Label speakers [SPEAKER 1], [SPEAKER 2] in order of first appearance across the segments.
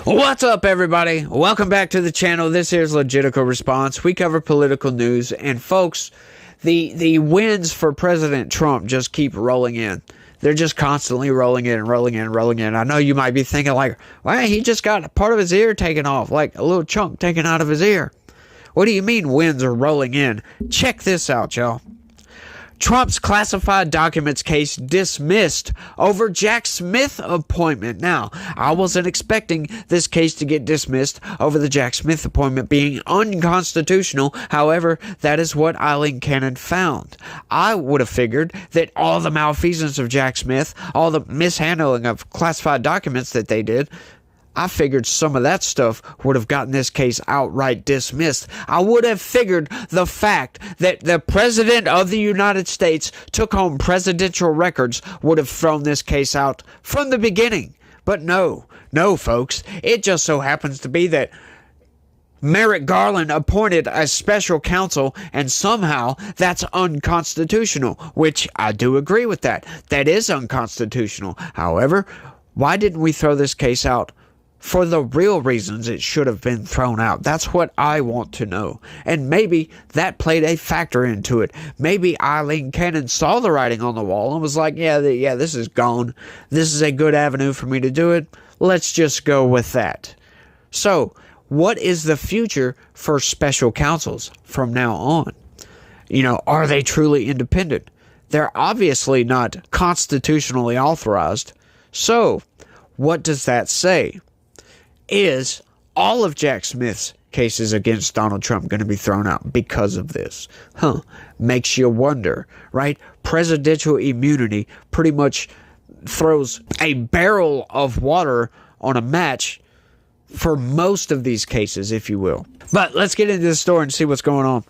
[SPEAKER 1] What's up, everybody? Welcome back to the channel. This here's Legitical Response. We cover political news, and folks, the wins for President Trump just keep rolling in. They're just constantly rolling in and rolling in and rolling in. I know you might be thinking like, well, he just got part of his ear taken off, like a little chunk taken out of his ear. What do you mean wins are rolling in? Check this out, y'all. Trump's classified documents case dismissed over Jack Smith appointment. Now, I wasn't expecting this case to get dismissed over the Jack Smith appointment being unconstitutional. However, that is what Eileen Cannon found. I would have figured that all the malfeasance of Jack Smith, all the mishandling of classified documents that they did, I figured some of that stuff would have gotten this case outright dismissed. I would have figured the fact that the President of the United States took home presidential records would have thrown this case out from the beginning. But no, folks. It just so happens to be that Merrick Garland appointed a special counsel, and somehow that's unconstitutional, which I do agree with that. That is unconstitutional. However, why didn't we throw this case out for the real reasons it should have been thrown out? That's what I want to know. And maybe that played a factor into it. Maybe Eileen Cannon saw the writing on the wall and was like, yeah, this is gone. This is a good avenue for me to do it. Let's just go with that. So, what is the future for special counsels from now on? Are they truly independent? They're obviously not constitutionally authorized. So, what does that say? Is all of Jack Smith's cases against Donald Trump going to be thrown out because of this? Makes you wonder, right? Presidential immunity pretty much throws a barrel of water on a match for most of these cases, if you will. But let's get into the story and see what's going on.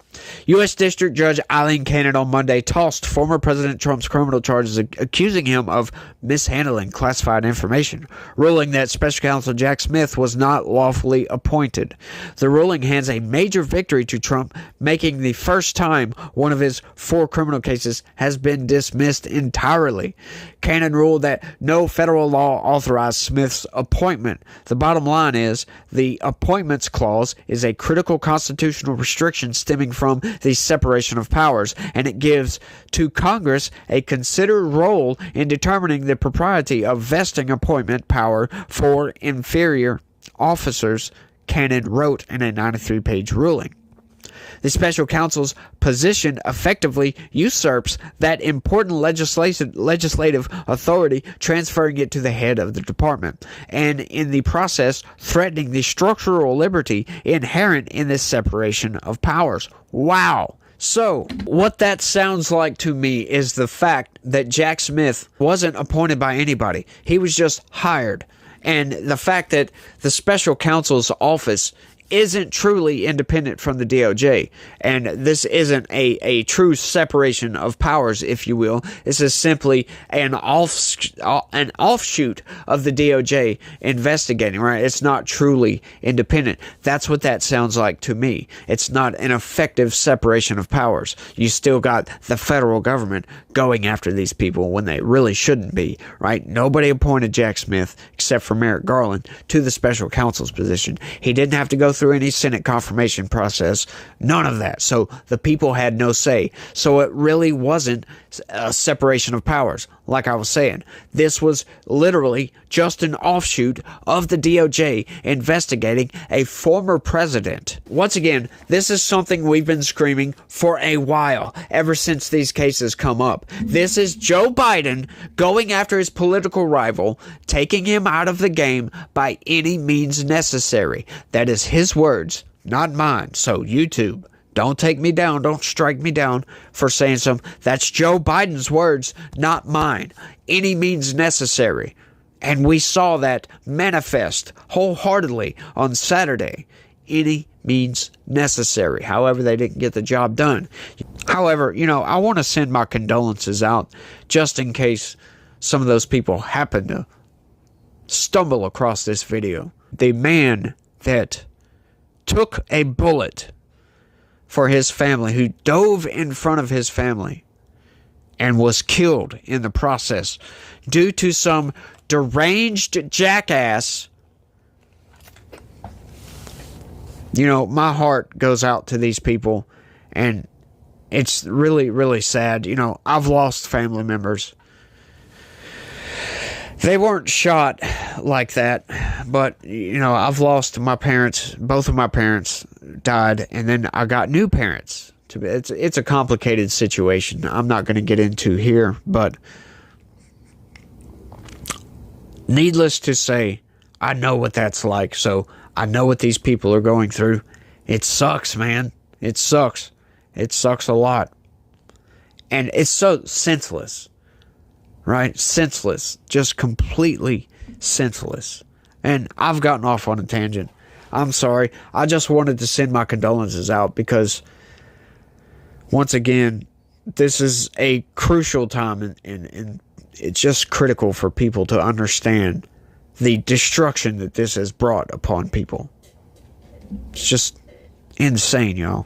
[SPEAKER 1] U.S. District Judge Eileen Cannon on Monday tossed former President Trump's criminal charges accusing him of mishandling classified information, ruling that Special Counsel Jack Smith was not lawfully appointed. The ruling hands a major victory to Trump, making the first time one of his 4 criminal cases has been dismissed entirely. Cannon ruled that no federal law authorized Smith's appointment. The bottom line is the Appointments Clause is a critical constitutional restriction stemming from the separation of powers, and it gives to Congress a considered role in determining the propriety of vesting appointment power for inferior officers, Cannon wrote in a 93-page ruling. The special counsel's position effectively usurps that important legislative authority, transferring it to the head of the department, and in the process threatening the structural liberty inherent in this separation of powers. Wow. So, what that sounds like to me is the fact that Jack Smith wasn't appointed by anybody. He was just hired. And the fact that the special counsel's office isn't truly independent from the DOJ, and this isn't a true separation of powers, if you will. This is simply an offshoot of the DOJ investigating, right? It's not truly independent. That's what that sounds like to me. It's not an effective separation of powers. You still got the federal government going after these people when they really shouldn't be, right? Nobody appointed Jack Smith, except for Merrick Garland, to the special counsel's position. He didn't have to go through any Senate confirmation process, none of that. So the people had no say. So it really wasn't a separation of powers. Like I was saying, this was literally just an offshoot of the DOJ investigating a former president. Once again, this is something we've been screaming for a while, ever since these cases come up. This is Joe Biden going after his political rival, taking him out of the game by any means necessary. That is his words, not mine. So YouTube, don't take me down. Don't strike me down for saying something. That's Joe Biden's words, not mine. Any means necessary. And we saw that manifest wholeheartedly on Saturday. Any means necessary. However, they didn't get the job done. However, I want to send my condolences out just in case some of those people happen to stumble across this video. The man that took a bullet for his family, who dove in front of his family and was killed in the process due to some deranged jackass You know, my heart goes out to these people, and it's really, really sad. You know, I've lost family members. They weren't shot like that, but, you know, I've lost my parents. Both of my parents died, and then I got new parents. It's a complicated situation I'm not going to get into here, but needless to say, I know what that's like, so I know what these people are going through. It sucks, man. It sucks. It sucks a lot. And it's so senseless, right? Senseless. Just completely senseless. And I've gotten off on a tangent. I'm sorry. I just wanted to send my condolences out because, once again, this is a crucial time, and it's just critical for people to understand the destruction that this has brought upon people. It's just insane, y'all.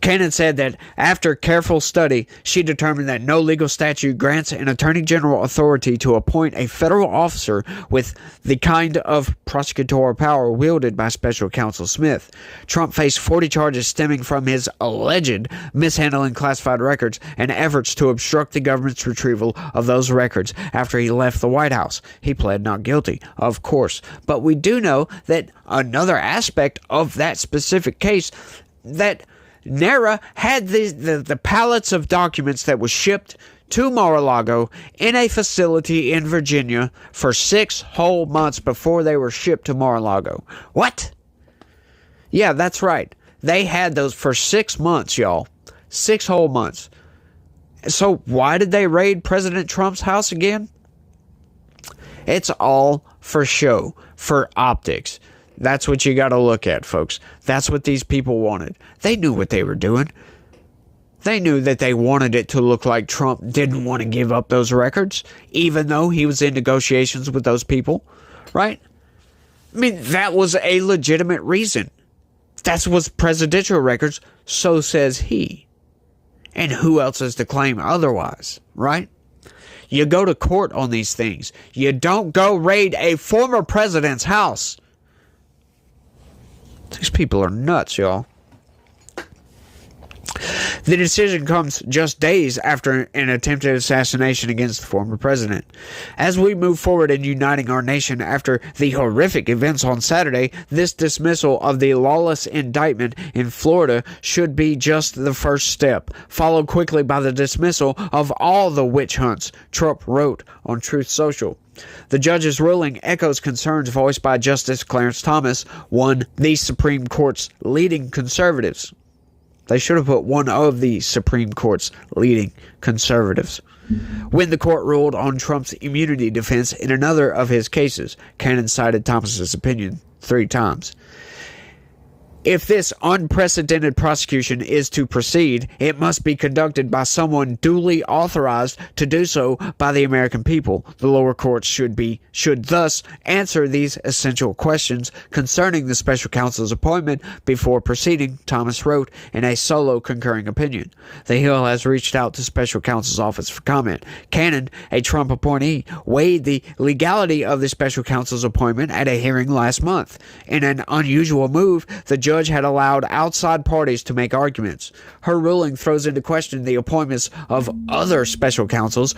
[SPEAKER 1] Cannon said that after careful study, she determined that no legal statute grants an attorney general authority to appoint a federal officer with the kind of prosecutorial power wielded by Special Counsel Smith. Trump faced 40 charges stemming from his alleged mishandling classified records and efforts to obstruct the government's retrieval of those records after he left the White House. He pled not guilty, of course. But we do know that another aspect of that specific case, that NARA had the pallets of documents that was shipped to Mar-a-Lago in a facility in Virginia for 6 whole months before they were shipped to Mar-a-Lago. What? Yeah, that's right. They had those for 6 months, y'all. 6 whole months. So why did they raid President Trump's house again? It's all for show, for optics. That's what you got to look at, folks. That's what these people wanted. They knew what they were doing. They knew that they wanted it to look like Trump didn't want to give up those records, even though he was in negotiations with those people, right? I mean, that was a legitimate reason. That's what's presidential records, so says he. And who else is to claim otherwise, right? You go to court on these things. You don't go raid a former president's house. These people are nuts, y'all. The decision comes just days after an attempted assassination against the former president. As we move forward in uniting our nation after the horrific events on Saturday, this dismissal of the lawless indictment in Florida should be just the first step, followed quickly by the dismissal of all the witch hunts, Trump wrote on Truth Social. The judge's ruling echoes concerns voiced by Justice Clarence Thomas, one of the Supreme Court's leading conservatives. They should have put one of the Supreme Court's leading conservatives. When the court ruled on Trump's immunity defense in another of his cases, Cannon cited Thomas's opinion 3 times. If this unprecedented prosecution is to proceed, it must be conducted by someone duly authorized to do so by the American people. The lower courts should thus answer these essential questions concerning the special counsel's appointment before proceeding, Thomas wrote in a solo concurring opinion. The Hill has reached out to special counsel's office for comment. Cannon, a Trump appointee, weighed the legality of the special counsel's appointment at a hearing last month. In an unusual move, the judge had allowed outside parties to make arguments. Her ruling throws into question the appointments of other special counsels,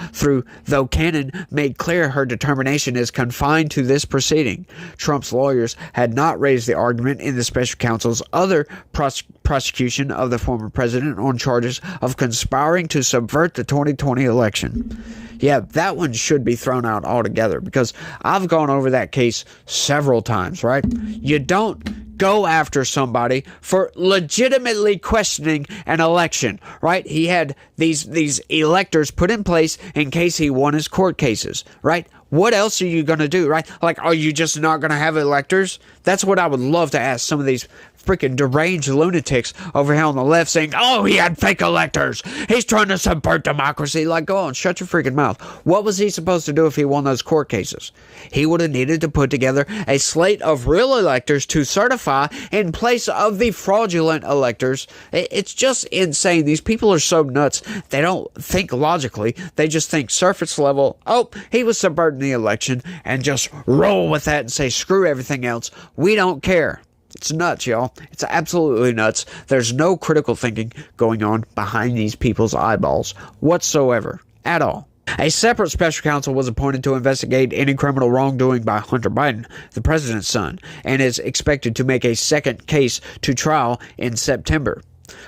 [SPEAKER 1] though Cannon made clear her determination is confined to this proceeding. Trump's lawyers had not raised the argument in the special counsel's other prosecution of the former president on charges of conspiring to subvert the 2020 election. Yeah, that one should be thrown out altogether because I've gone over that case several times, right? You don't go after somebody for legitimately questioning an election, right? He had these electors put in place in case he won his court cases, right? What else are you going to do, right? Like, are you just not going to have electors? That's what I would love to ask some of these freaking deranged lunatics over here on the left saying, oh, he had fake electors. He's trying to subvert democracy. Like, go on, shut your freaking mouth. What was he supposed to do if he won those court cases? He would have needed to put together a slate of real electors to certify in place of the fraudulent electors. It's just insane. These people are so nuts. They don't think logically. They just think surface level. Oh, he was subverting the election, and just roll with that and say, screw everything else. We don't care. It's nuts, y'all. It's absolutely nuts. There's no critical thinking going on behind these people's eyeballs whatsoever, at all. A separate special counsel was appointed to investigate any criminal wrongdoing by Hunter Biden, the president's son, and is expected to make a second case to trial in September.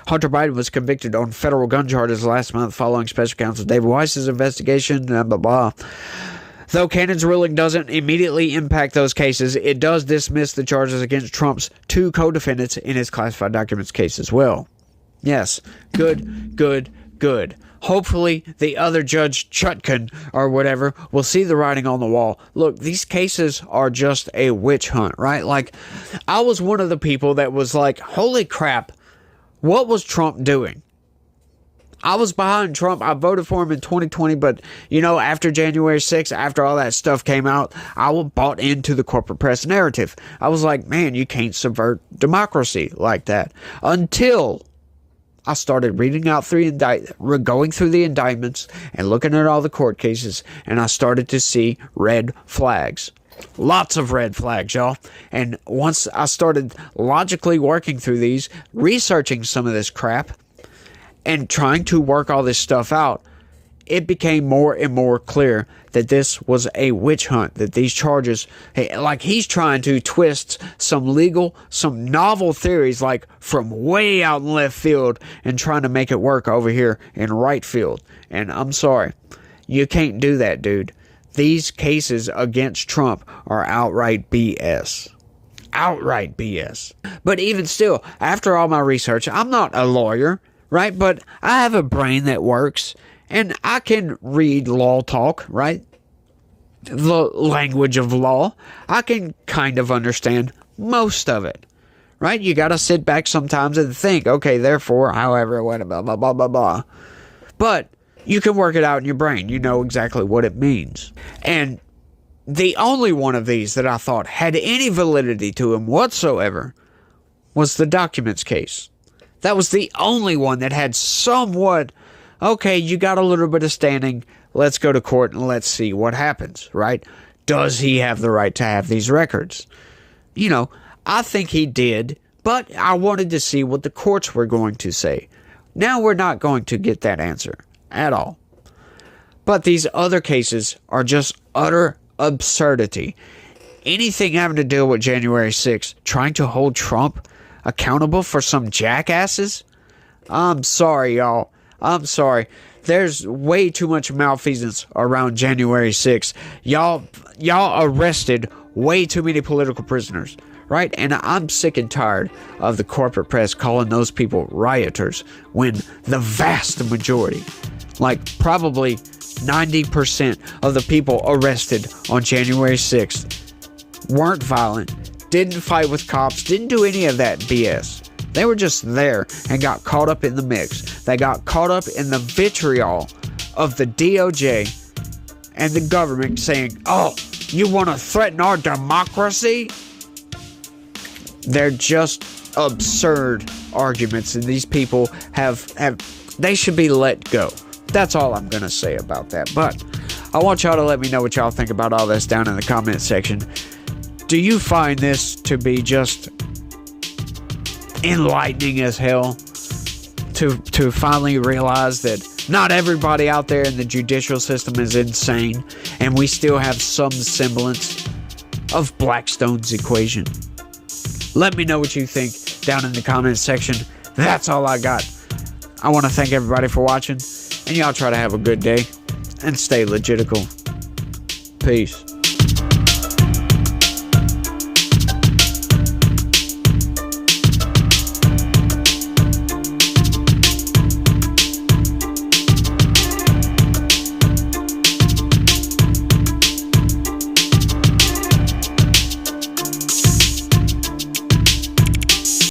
[SPEAKER 1] Hunter Biden was convicted on federal gun charges last month following special counsel David Weiss's investigation, blah, blah, blah. Though Cannon's ruling doesn't immediately impact those cases, it does dismiss the charges against Trump's two co-defendants in his classified documents case as well. Yes, good. Hopefully, the other Judge Chutkan or whatever will see the writing on the wall. Look, these cases are just a witch hunt, right? Like, I was one of the people that was like, holy crap, what was Trump doing? I was behind Trump. I voted for him in 2020, but, after January 6th, after all that stuff came out, I bought into the corporate press narrative. I was like, man, you can't subvert democracy like that. Until I started reading out going through the indictments and looking at all the court cases, and I started to see red flags. Lots of red flags, y'all. And once I started logically working through these, researching some of this crap, and trying to work all this stuff out, it became more and more clear that this was a witch hunt, that these charges, like he's trying to twist some novel theories, like from way out in left field and trying to make it work over here in right field. And I'm sorry, you can't do that, dude. These cases against Trump are outright BS. Outright BS. But even still, after all my research, I'm not a lawyer, right? But I have a brain that works, and I can read law talk, right? The language of law. I can kind of understand most of it, right? You got to sit back sometimes and think, okay, therefore, however, what, blah, blah, blah, blah, blah. But you can work it out in your brain. You know exactly what it means. And the only one of these that I thought had any validity to him whatsoever was the documents case. That was the only one that had somewhat, okay, you got a little bit of standing, let's go to court and let's see what happens, right? Does he have the right to have these records? I think he did, but I wanted to see what the courts were going to say. Now we're not going to get that answer at all. But these other cases are just utter absurdity. Anything having to deal with January 6th, trying to hold Trump accountable for some jackasses? I'm sorry, y'all. I'm sorry. There's way too much malfeasance around January 6th. Y'all arrested way too many political prisoners, right? And I'm sick and tired of the corporate press calling those people rioters when the vast majority, like probably 90% of the people arrested on January 6th weren't violent, didn't fight with cops, didn't do any of that BS. They were just there and got caught up in the mix. They got caught up in the vitriol of the DOJ and the government saying, oh, you want to threaten our democracy? They're just absurd arguments, and these people they should be let go. That's all I'm going to say about that. But I want y'all to let me know what y'all think about all this down in the comment section. Do you find this to be just enlightening as hell to finally realize that not everybody out there in the judicial system is insane, and we still have some semblance of Blackstone's equation? Let me know what you think down in the comment section. That's all I got. I want to thank everybody for watching, and y'all try to have a good day and stay legitical. Peace.